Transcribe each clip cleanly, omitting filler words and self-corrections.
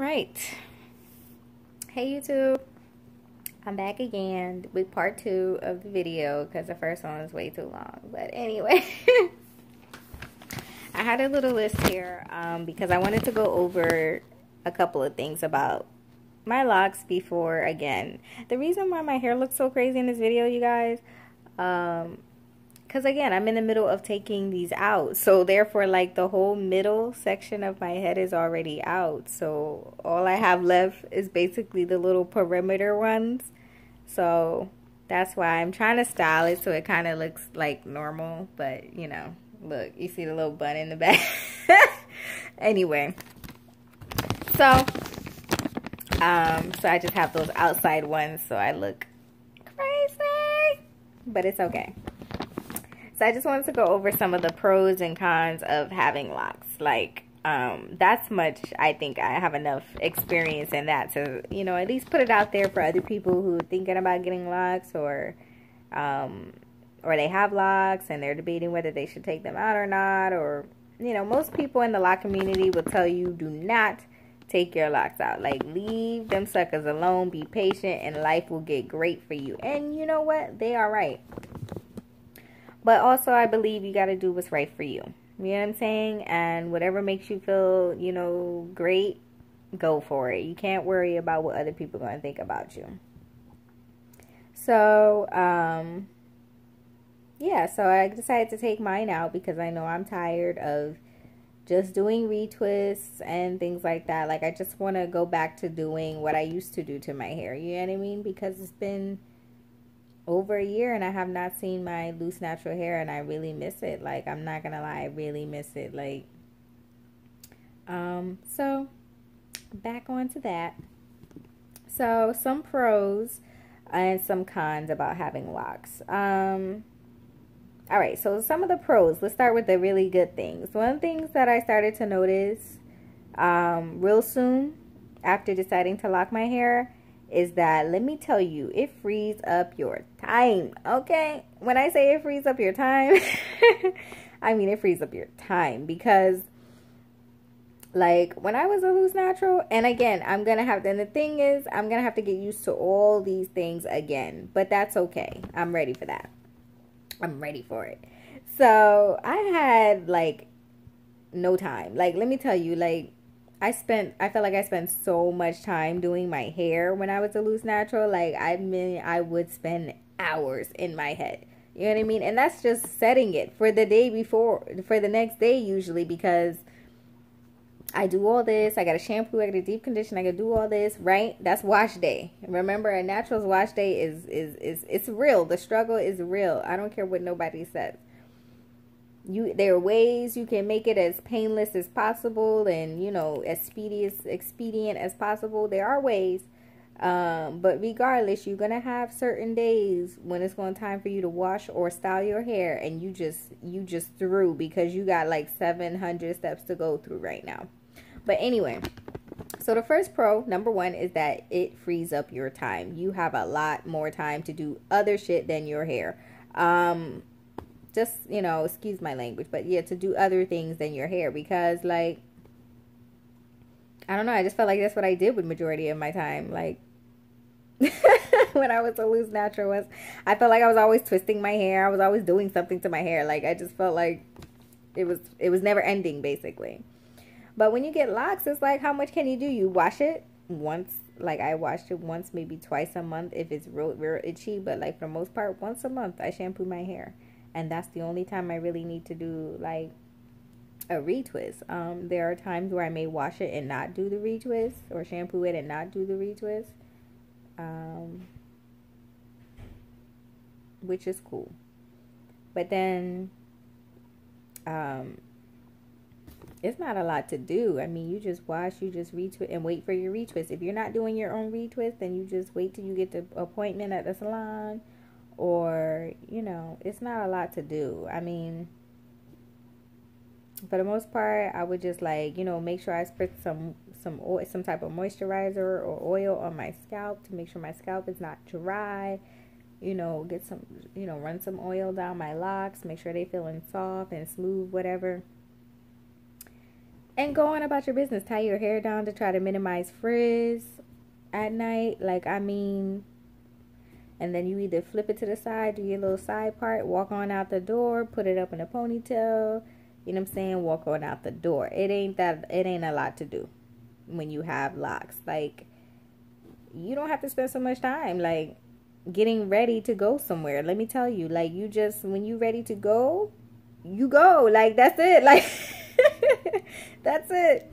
right. Hey YouTube. I'm back again with part 2 of the video because the first one was way too long. But anyway, I had a little list here because I wanted to go over a couple of things about my locks before, again, the reason why my hair looks so crazy in this video, you guys, because again, I'm in the middle of taking these out, so therefore, like, the whole middle section of my head is already out, so all I have left is basically the little perimeter ones. So that's why I'm trying to style it so it kind of looks like normal, but you know, look, you see the little bun in the back. Anyway, so I just have those outside ones so I look crazy, but it's okay. So I just wanted to go over some of the pros and cons of having locks. Like, that's much, I think I have enough experience in that to, you know, at least put it out there for other people who are thinking about getting locks, or they have locks and they're debating whether they should take them out or not. Or, you know, most people in the lock community will tell you, do not take your locks out. Like, leave them suckers alone, be patient, and life will get great for you. And you know what? They are right. But also, I believe you got to do what's right for you. You know what I'm saying? And whatever makes you feel, you know, great, go for it. You can't worry about what other people are going to think about you. So, yeah, so I decided to take mine out because I know I'm tired of just doing retwists and things like that. Like, I just want to go back to doing what I used to do to my hair. You know what I mean? Because it's been over a year and I have not seen my loose natural hair, and I really miss it. Like, I'm not gonna lie, I really miss it. Like, so back onto that. So some pros and some cons about having locks. All right, so some of the pros, let's start with the really good things. One of the things that I started to notice real soon after deciding to lock my hair is that, let me tell you, it frees up your time, okay? When I say it frees up your time, I mean it frees up your time, because, like, when I was a loose natural, and again, I'm going to have, and the thing is, I'm going to have to get used to all these things again, but that's okay. I'm ready for that. I'm ready for it. So, I had, like, no time. Like, let me tell you, like, I felt like I spent so much time doing my hair when I was a loose natural. Like, I mean, I would spend hours in my head. You know what I mean? And that's just setting it for the day before, for the next day usually, because I do all this. I got to shampoo, I got to deep condition, I got to do all this, right? That's wash day. Remember, a natural's wash day is it's real. The struggle is real. I don't care what nobody says. There are ways you can make it as painless as possible, and, you know, as expedient as possible. There are ways, but regardless, you're gonna have certain days when it's going time for you to wash or style your hair, and you just through because you got like 700 steps to go through right now. But anyway, so the first pro, number one, is that it frees up your time. You have a lot more time to do other shit than your hair. Just, you know, excuse my language, but yeah, to do other things than your hair, because, like, I don't know, I just felt like that's what I did with majority of my time. Like, when I was a loose natural, I felt like I was always twisting my hair. I was always doing something to my hair. Like, I just felt like it was never ending, basically. But when you get locks, it's like, how much can you do? You wash it once. Like, I washed it once, maybe twice a month if it's real itchy, but, like, for the most part, once a month I shampoo my hair. And that's the only time I really need to do, like, a retwist. There are times where I may wash it and not do the retwist, or shampoo it and not do the retwist, which is cool. But then, it's not a lot to do. I mean, you just wash, you just retwist, and wait for your retwist. If you're not doing your own retwist, then you just wait till you get the appointment at the salon. Or, you know, it's not a lot to do. I mean, for the most part, I would just, like, you know, make sure I spritz some oil, some type of moisturizer or oil on my scalp to make sure my scalp is not dry. You know, get some, you know, run some oil down my locks, make sure they feeling soft and smooth, whatever. And go on about your business. Tie your hair down to try to minimize frizz at night. Like, I mean, and then you either flip it to the side, do your little side part, walk on out the door, put it up in a ponytail, you know what I'm saying, walk on out the door. It ain't a lot to do when you have locks. Like, you don't have to spend so much time, like, getting ready to go somewhere. Let me tell you, like, you just, when you ready to go, you go. Like, that's it. Like, that's it.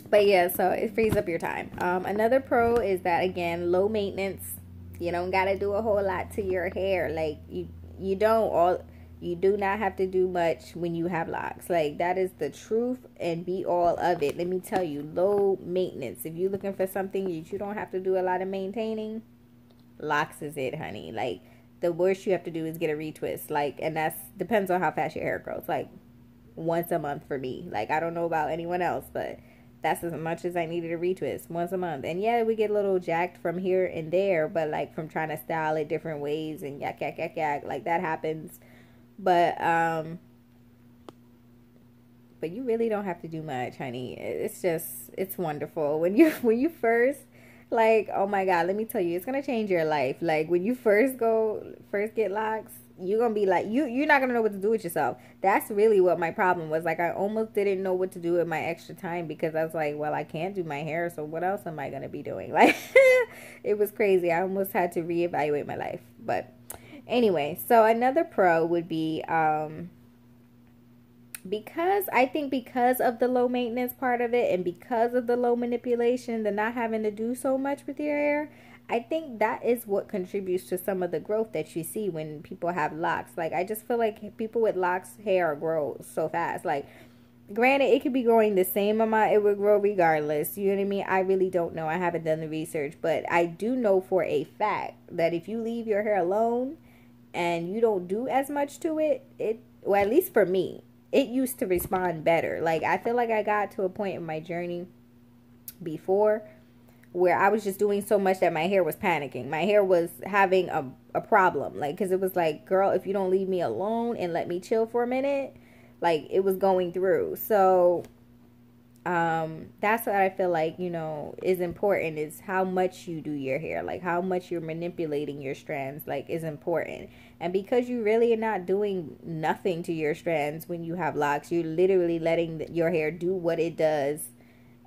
But yeah, so it frees up your time. Another pro is that, again, low maintenance. You don't gotta do a whole lot to your hair. Like, you do not have to do much when you have locks. Like, that is the truth and be all of it. Let me tell you, low maintenance. If you're looking for something that you don't have to do a lot of maintaining, locks is it, honey. Like, the worst you have to do is get a retwist. Like, and that's depends on how fast your hair grows. Like, once a month for me. Like, I don't know about anyone else, but that's as much as I needed a retwist, once a month. And yeah, we get a little jacked from here and there, but like from trying to style it different ways and yak, like that happens. But you really don't have to do much, honey. It's just, it's wonderful. When you first, like, oh my God, let me tell you, it's going to change your life. Like, when you first get locks, you're going to be like, you're not going to know what to do with yourself. That's really what my problem was. Like, I almost didn't know what to do with my extra time because I was like, well, I can't do my hair, so what else am I going to be doing? Like, it was crazy. I almost had to reevaluate my life. But anyway, so another pro would be, because of the low maintenance part of it and because of the low manipulation, the not having to do so much with your hair, I think that is what contributes to some of the growth that you see when people have locks. Like, I just feel like people with locks hair grows so fast. Like, granted, it could be growing the same amount, it would grow regardless. You know what I mean? I really don't know. I haven't done the research, but I do know for a fact that if you leave your hair alone and you don't do as much to it, well, at least for me, it used to respond better. Like, I feel like I got to a point in my journey before where I was just doing so much that my hair was panicking. My hair was having a problem. Like, because it was like, girl, if you don't leave me alone and let me chill for a minute, like, it was going through. So, that's what I feel like, you know, is important, is how much you do your hair. Like, how much you're manipulating your strands, like, is important. And because you really are not doing nothing to your strands when you have locks, you're literally letting your hair do what it does.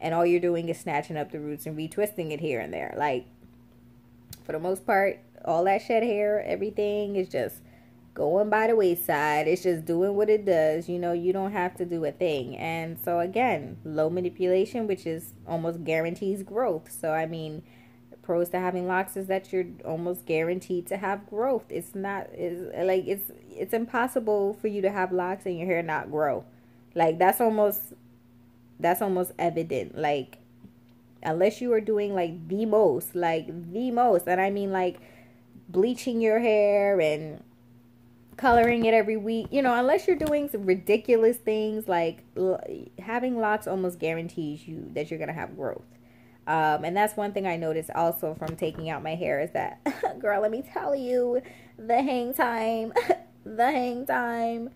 And all you're doing is snatching up the roots and retwisting it here and there. Like, for the most part, all that shed hair, everything is just going by the wayside. It's just doing what it does. You know, you don't have to do a thing. And so, again, low manipulation, which is almost guarantees growth. So, I mean, the pros to having locks is that you're almost guaranteed to have growth. It's impossible for you to have locks and your hair not grow. Like, that's almost evident. Like, unless you are doing like the most, and I mean like bleaching your hair and coloring it every week, you know, unless you're doing some ridiculous things, like having locks almost guarantees you that you're gonna have growth. And that's one thing I noticed also from taking out my hair is that, girl, let me tell you, the hang time, the hang time.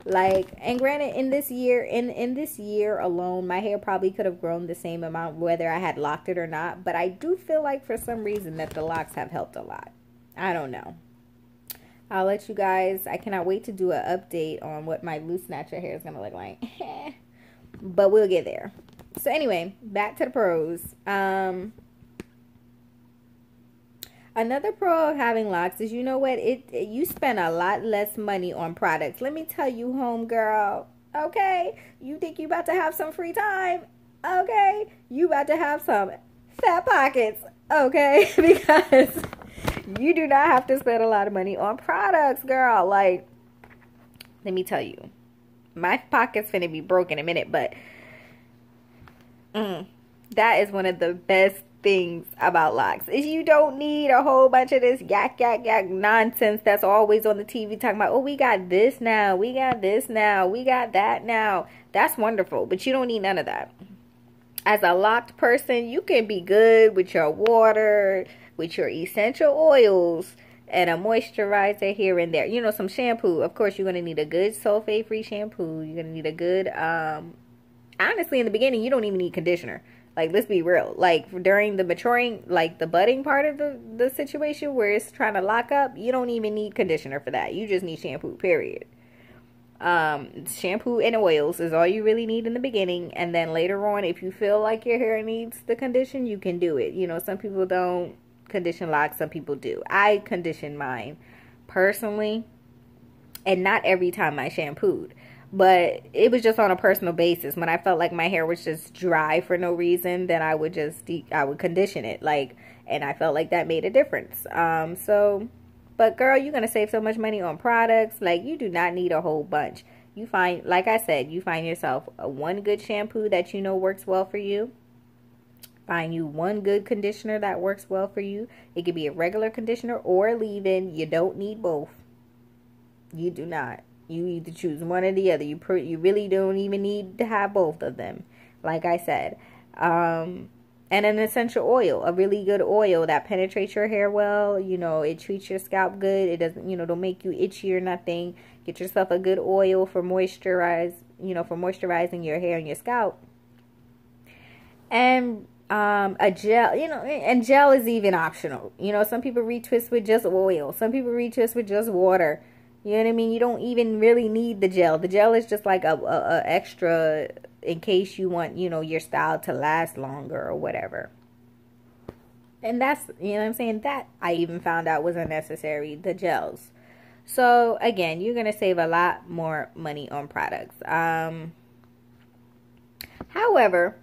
Like, and granted, in this year alone, my hair probably could have grown the same amount whether I had locked it or not. But I do feel like for some reason that the locks have helped a lot. I don't know. I'll let you guys, I cannot wait to do an update on what my loose snatcher hair is going to look like. But we'll get there. So anyway, back to the pros. Another pro of having locks is, you know what, you spend a lot less money on products. Let me tell you, homegirl, okay? You think you about to have some free time? Okay? You about to have some fat pockets, okay? Because you do not have to spend a lot of money on products, girl. Like, let me tell you, my pocket's finna be broke in a minute, but that is one of the best things about locks is you don't need a whole bunch of this yak nonsense that's always on the TV talking about, oh, we got this now, we got this now, we got that now. That's wonderful, but you don't need none of that. As a locked person, you can be good with your water, with your essential oils, and a moisturizer here and there. You know, some shampoo. Of course, you're going to need a good sulfate-free shampoo. You're going to need a good honestly, in the beginning, you don't even need conditioner. Like, let's be real. Like, during the maturing, like the budding part of the situation where it's trying to lock up, you don't even need conditioner for that. You just need shampoo, period. Shampoo and oils is all you really need in the beginning, and then later on, if you feel like your hair needs the condition, you can do it. You know, some people don't condition locks, some people do. I condition mine personally, and not every time I shampooed, but it was just on a personal basis. When I felt like my hair was just dry for no reason, then I would I would condition it, like, and I felt like that made a difference. But girl, you're going to save so much money on products. Like, you do not need a whole bunch. You find, like I said, you find yourself one good shampoo that you know works well for you. Find you one good conditioner that works well for you. It could be a regular conditioner or a leave-in. You don't need both. You do not. You either choose one or the other. You really don't even need to have both of them. Like I said. And an essential oil, a really good oil that penetrates your hair well. You know, it treats your scalp good. It doesn't, you know, don't make you itchy or nothing. Get yourself a good oil for moisturizing your hair and your scalp. And a gel, you know, and gel is even optional. You know, some people retwist with just oil. Some people retwist with just water. You know what I mean? You don't even really need the gel. The gel is just like a extra in case you want, you know, your style to last longer or whatever. And that's, you know what I'm saying? That I even found out was unnecessary, the gels. So, again, you're going to save a lot more money on products. However,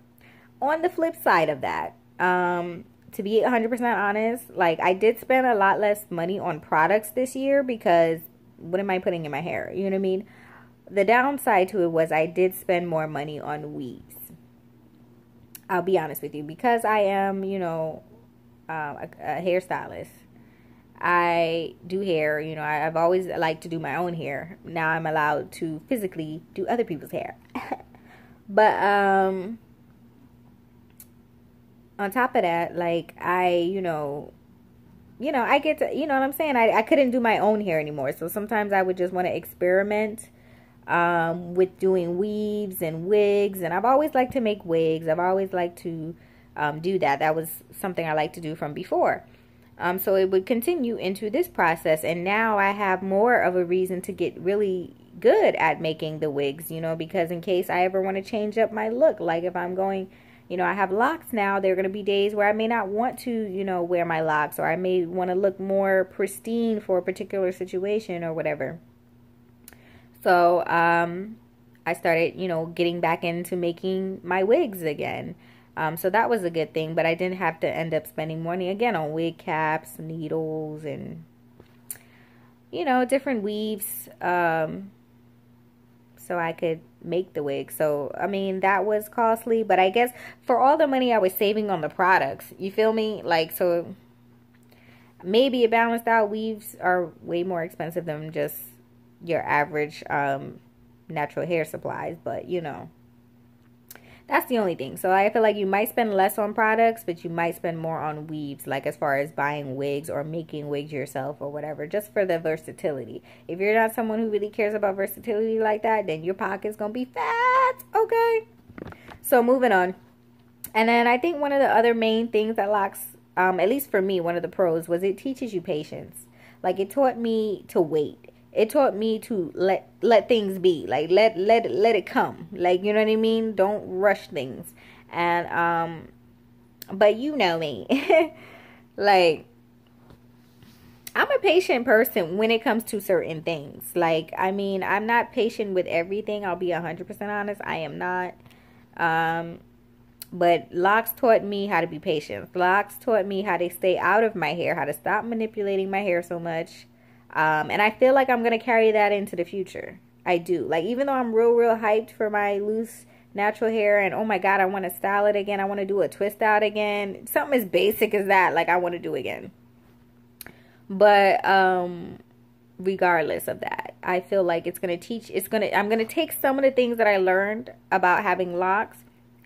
on the flip side of that, to be 100% honest, like, I did spend a lot less money on products this year because what am I putting in my hair? You know what I mean? The downside to it was I did spend more money on weaves. I'll be honest with you. Because I am, you know, a hairstylist. I do hair. You know, I've always liked to do my own hair. Now I'm allowed to physically do other people's hair. But on top of that, like, I get to, you know what I'm saying? I couldn't do my own hair anymore. So sometimes I would just want to experiment with doing weaves and wigs. And I've always liked to make wigs. I've always liked to do that. That was something I liked to do from before. So it would continue into this process. And now I have more of a reason to get really good at making the wigs, you know, because in case I ever want to change up my look, like if I'm going, you know, I have locks now, there are going to be days where I may not want to, you know, wear my locks, or I may want to look more pristine for a particular situation or whatever. So, I started, you know, getting back into making my wigs again. So that was a good thing, but I didn't have to end up spending money again on wig caps, needles, and, you know, different weaves, so I could make the wig. So, I mean, that was costly, but I guess for all the money I was saving on the products, you feel me? Like, so maybe it balanced out. Weaves are way more expensive than just your average natural hair supplies, but you know, that's the only thing. So I feel like you might spend less on products, but you might spend more on weaves, like as far as buying wigs or making wigs yourself or whatever, just for the versatility. If you're not someone who really cares about versatility like that, then your pocket's gonna be fat, okay? So moving on. And then I think one of the other main things that Locs, at least for me, one of the pros, was it teaches you patience. Like, it taught me to wait. It taught me to let things be. Like, let it come. Like, you know what I mean? Don't rush things. And, but you know me. Like, I'm a patient person when it comes to certain things. Like, I mean, I'm not patient with everything. I'll be 100% honest. I am not. But Locs taught me how to be patient. Locs taught me how to stay out of my hair, how to stop manipulating my hair so much. And I feel like I'm going to carry that into the future. I do. Like, even though I'm real hyped for my loose natural hair, and oh my God, I want to style it again. I want to do a twist out again. Something as basic as that, like, I want to do again. But, regardless of that, I feel like it's going to teach, I'm going to take some of the things that I learned about having locks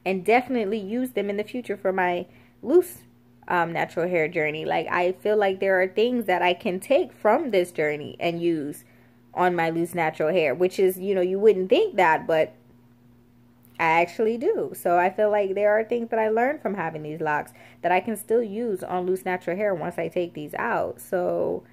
and definitely use them in the future for my loose natural hair journey. Like, I feel like there are things that I can take from this journey and use on my loose natural hair, which is, you know, you wouldn't think that, but I actually do. So I feel like there are things that I learned from having these locks that I can still use on loose natural hair once I take these out. So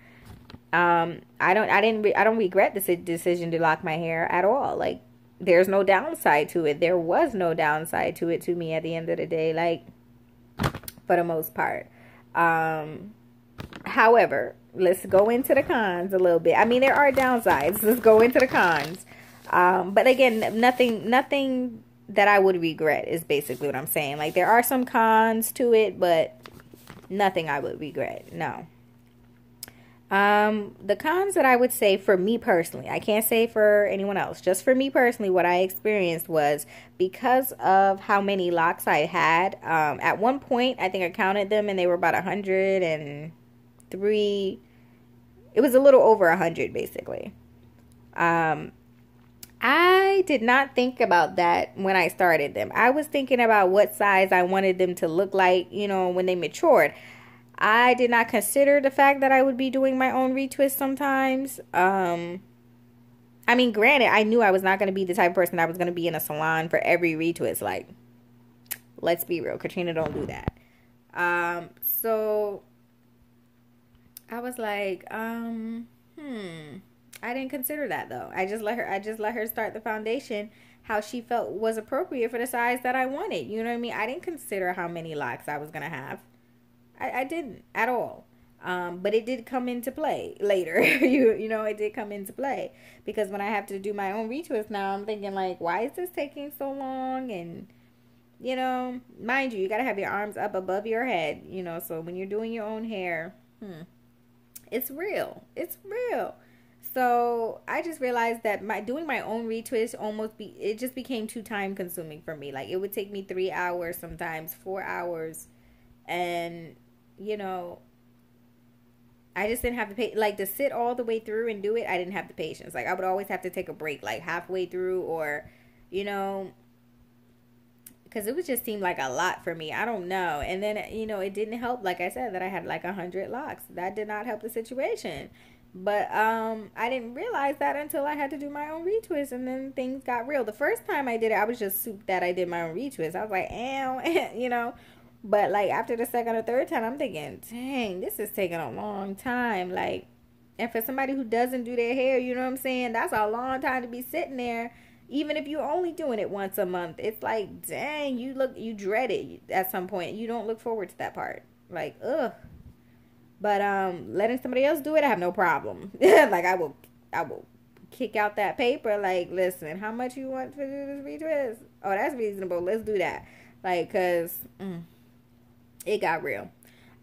I don't regret this decision to lock my hair at all. Like, there's no downside to it. There was no downside to it to me at the end of the day, like, for the most part. However, let's go into the cons a little bit. I mean, there are downsides. Let's go into the cons. But again, nothing that I would regret is basically what I'm saying. Like, there are some cons to it, but nothing I would regret. No. The cons that I would say for me personally, I can't say for anyone else, just for me personally, what I experienced was because of how many locks I had. At one point, I think I counted them and they were about 103. It was a little over 100 basically. I did not think about that when I started them. I was thinking about what size I wanted them to look like, you know, when they matured. I did not consider the fact that I would be doing my own retwist sometimes. I mean, granted, I knew I was not going to be the type of person that was going to be in a salon for every retwist. Like, let's be real. Katrina don't do that. So I was like, I didn't consider that though. I just let her start the foundation how she felt was appropriate for the size that I wanted. You know what I mean? I didn't consider how many locks I was going to have. I didn't at all. But it did come into play later. you know, it did come into play. Because when I have to do my own retwist now, I'm thinking like, why is this taking so long? And, you know, mind you got to have your arms up above your head, you know, so when you're doing your own hair, it's real. It's real. So I just realized that doing my own retwist it just became too time consuming for me. Like, it would take me 3 hours, sometimes 4 hours. And, you know, I just didn't have the like to sit all the way through and do it. I didn't have the patience. Like, I would always have to take a break, like halfway through, or, you know, because it would just seem like a lot for me. I don't know. And then, you know, it didn't help, like I said, that I had like 100 locks. That did not help the situation. But I didn't realize that until I had to do my own retwist, and then things got real. The first time I did it, I was just souped that I did my own retwist. I was like, ow, you know. But like after the second or third time, I'm thinking, dang, this is taking a long time. Like, and for somebody who doesn't do their hair, you know what I'm saying? That's a long time to be sitting there. Even if you're only doing it once a month, it's like, dang, you dread it at some point. You don't look forward to that part. Like, ugh. But letting somebody else do it, I have no problem. Like, I will kick out that paper. Like, listen, how much you want to do this retwist? Oh, that's reasonable. Let's do that. Like, cause it got real.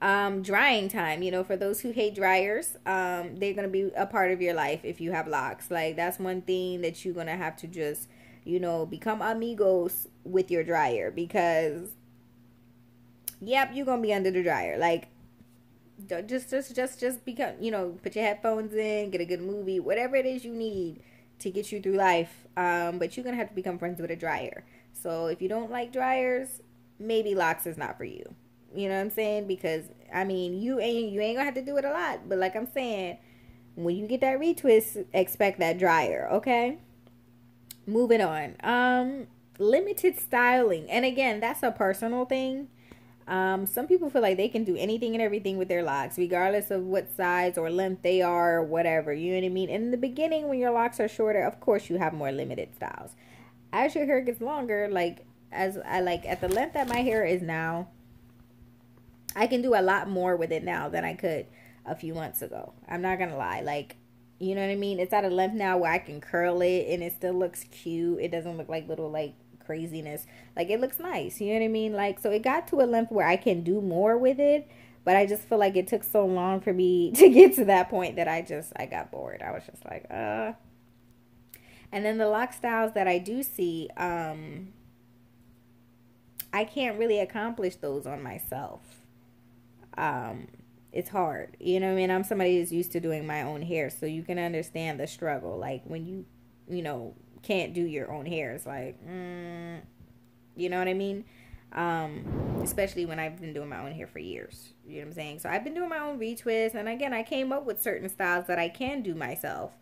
Drying time, you know, for those who hate dryers, they're gonna be a part of your life if you have locks. Like, that's one thing that you're gonna have to just, you know, become amigos with your dryer, because yep, you're gonna be under the dryer. Like, just become, you know, put your headphones in, get a good movie, whatever it is you need to get you through life. But you're gonna have to become friends with a dryer. So if you don't like dryers, maybe locks is not for you. You know what I'm saying? Because I mean, you ain't gonna have to do it a lot, but like I'm saying, when you get that retwist, expect that dryer. Okay, moving on. Limited styling, and again, that's a personal thing. Some people feel like they can do anything and everything with their locks, regardless of what size or length they are or whatever. You know what I mean? In the beginning, when your locks are shorter, of course you have more limited styles. As your hair gets longer, like as I like at the length that my hair is now, I can do a lot more with it now than I could a few months ago. I'm not gonna lie. Like, you know what I mean? It's at a length now where I can curl it and it still looks cute. It doesn't look like little like craziness. Like, it looks nice. You know what I mean? Like, so it got to a length where I can do more with it. But I just feel like it took so long for me to get to that point that I got bored. I was just like, And then the lock styles that I do see, I can't really accomplish those on myself. It's hard. You know what I mean? I'm somebody who's used to doing my own hair, so you can understand the struggle. Like, when you know, can't do your own hair, it's like, you know what I mean? Especially when I've been doing my own hair for years. You know what I'm saying? So I've been doing my own retwist, and again, I came up with certain styles that I can do myself.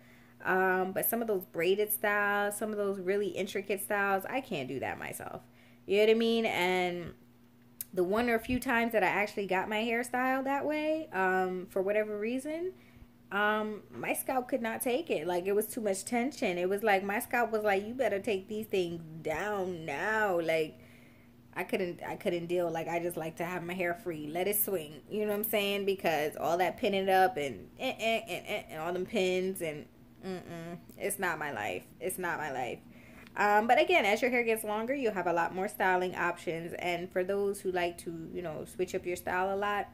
But some of those braided styles, some of those really intricate styles, I can't do that myself. You know what I mean? And the one or a few times that I actually got my hairstyle that way, for whatever reason, my scalp could not take it. Like, it was too much tension. It was like my scalp was like, you better take these things down now. Like, I couldn't deal. Like, I just like to have my hair free, let it swing. You know what I'm saying? Because all that pinning up and all them pins and it's not my life. It's not my life. But again, as your hair gets longer, you'll have a lot more styling options. And for those who like to, switch up your style a lot,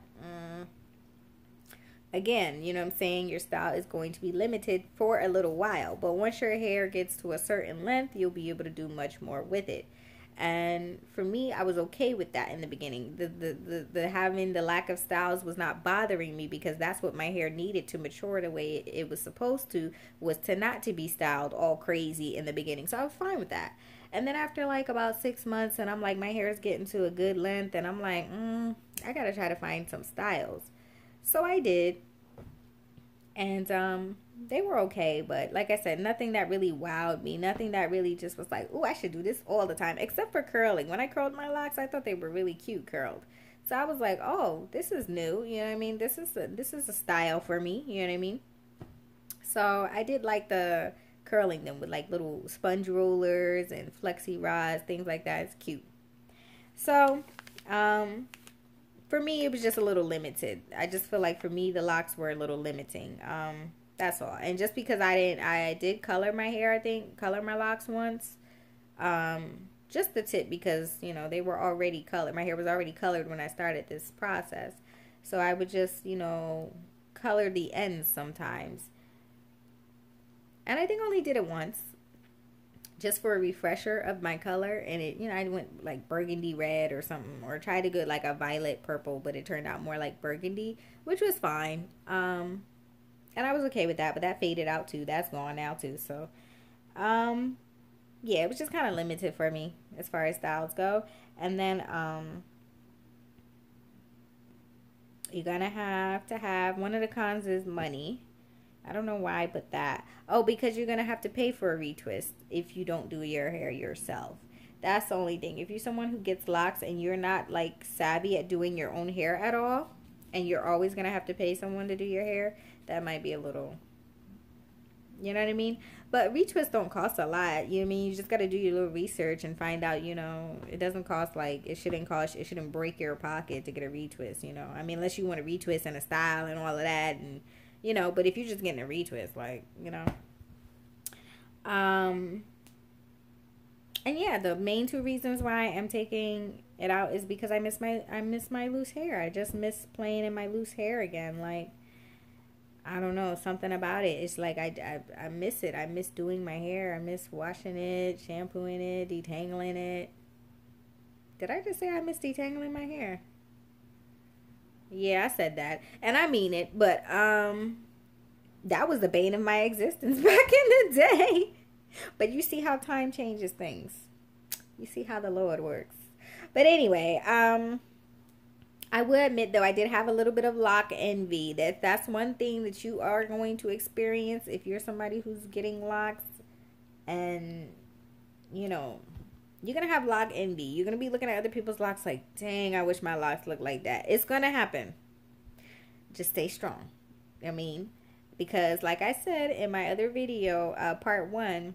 again, you know what I'm saying, your style is going to be limited for a little while. But once your hair gets to a certain length, you'll be able to do much more with it. And for me, I was okay with that in the beginning. The having the lack of styles was not bothering me, because that's what my hair needed to mature the way it was supposed to, was to not to be styled all crazy in the beginning. So I was fine with that. And then after like about 6 months, and I'm like, my hair is getting to a good length, and I'm like, I gotta try to find some styles. So I did. And they were okay, but like I said, nothing that really wowed me, nothing that really just was like, oh, I should do this all the time, except for curling. When I curled my locks, I thought they were really cute curled. So I was like, oh, this is new, you know what I mean? This is a style for me, you know what I mean? So I did like the curling them with like little sponge rollers and flexi rods, things like that. It's cute. So, for me, it was just a little limited. I just feel like for me, the locks were a little limiting. That's all. And just because I did color my hair, I think, color my locks once. Just the tip, because, they were already colored. My hair was already colored when I started this process. So I would just, color the ends sometimes. And I think I only did it once, just for a refresher of my color. And it, I went like burgundy red or something, or tried to go like a violet purple, but it turned out more like burgundy, which was fine. And I was okay with that, but that faded out too. That's gone now too. So, yeah, it was just kind of limited for me as far as styles go. And then, you're gonna have to have, one of the cons is money. I don't know why I put that. Oh, because you're going to have to pay for a retwist if you don't do your hair yourself. That's the only thing. If you're someone who gets locks and you're not like savvy at doing your own hair at all, and you're always going to have to pay someone to do your hair, that might be a little, you know what I mean? But retwists don't cost a lot. You know what I mean? You just got to do your little research and find out, it doesn't cost like, it shouldn't break your pocket to get a retwist, I mean, unless you want a retwist and a style and all of that, and but if you're just getting a retwist, like, and yeah, the main two reasons why I am taking it out is because I miss my loose hair. I just miss playing in my loose hair again. Like, I don't know, something about it. It's like I miss it. I miss doing my hair. I miss washing it, shampooing it, detangling it. Did I just say I miss detangling my hair? Yeah, I said that. And I mean it, but that was the bane of my existence back in the day. But you see how time changes things. You see how the Lord works. But anyway, I will admit, though, I did have a little bit of lock envy. That's one thing that you are going to experience if you're somebody who's getting locks. And, you're going to have lock envy. You're going to be looking at other people's locks like, dang, I wish my locks looked like that. It's going to happen. Just stay strong. I mean, because like I said in my other video, part 1,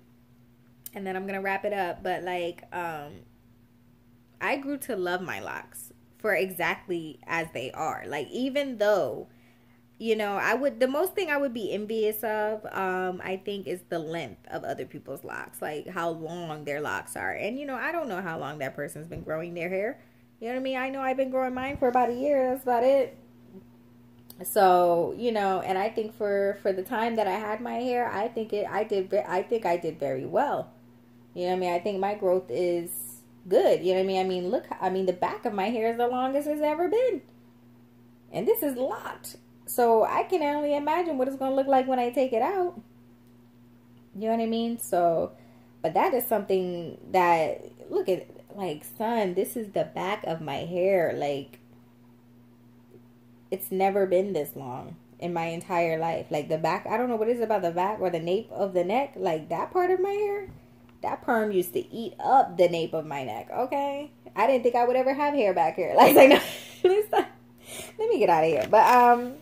and then I'm going to wrap it up. But like, I grew to love my locks for exactly as they are. Like, even though, the most thing I would be envious of, I think, is the length of other people's locks, like how long their locks are. And, I don't know how long that person's been growing their hair. You know what I mean? I know I've been growing mine for about a year. That's about it. So, and I think for the time that I had my hair, I think I did very well. You know what I mean? I think my growth is good. You know what I mean? I mean, look, the back of my hair is the longest it's ever been. And this is locked. So I can only imagine what it's going to look like when I take it out. You know what I mean? So, but that is something that, look at, like, son, this is the back of my hair. Like, it's never been this long. in my entire life. Like the back, I don't know what it is about the back or the nape of the neck. Like that part of my hair, that perm used to eat up the nape of my neck. Okay, I didn't think I would ever have hair back here. Like no, let me get out of here. But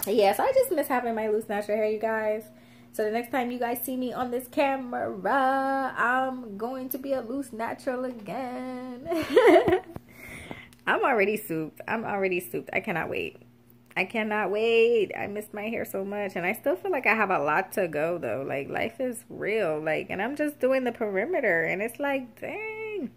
yeah, so I just miss having my loose natural hair, you guys. So the next time you guys see me on this camera, I'm going to be a loose natural again. I'm already souped. I cannot wait. I cannot wait. I miss my hair so much. And I still feel like I have a lot to go, though. Like, life is real. Like, and I'm just doing the perimeter. And it's like, dang.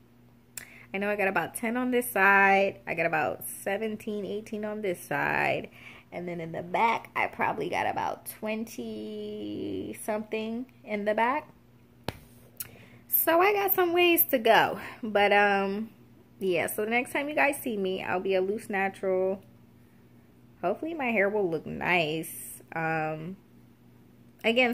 I know I got about 10 on this side. I got about 17, 18 on this side. And then in the back, I probably got about 20 something in the back. So I got some ways to go. But yeah, so the next time you guys see me, I'll be a loose natural. Hopefully my hair will look nice. Again,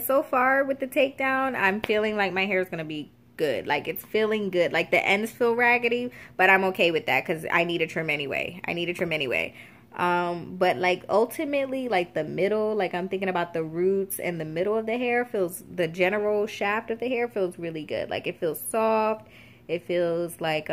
so far with the takedown, I'm feeling like my hair is going to be good. Like it's feeling good. Like the ends feel raggedy, but I'm okay with that because I need a trim anyway. But like ultimately, like the middle, like I'm thinking about the roots and the middle of the hair feels, the general shaft of the hair feels really good. Like it feels soft. It feels like,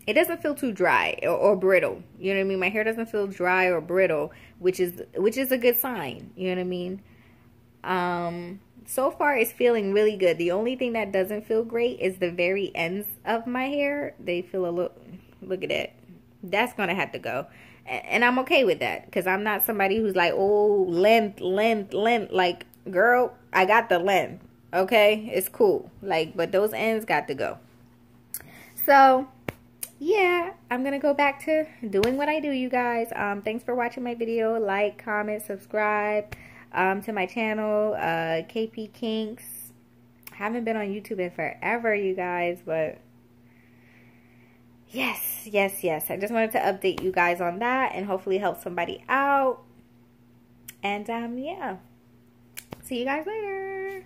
it doesn't feel too dry or brittle. You know what I mean? My hair doesn't feel dry or brittle, which is a good sign. You know what I mean? So far it's feeling really good. The only thing that doesn't feel great is the very ends of my hair. They feel a little, look at that. That's going to have to go. And I'm okay with that because I'm not somebody who's like, oh, length. Like, girl, I got the length. Okay? It's cool. Like, but those ends got to go. So, yeah, I'm going to go back to doing what I do, you guys. Thanks for watching my video. Like, comment, subscribe to my channel, KP Kinks. Haven't been on YouTube in forever, you guys, but yes. I just wanted to update you guys on that and hopefully help somebody out. And yeah. See you guys later.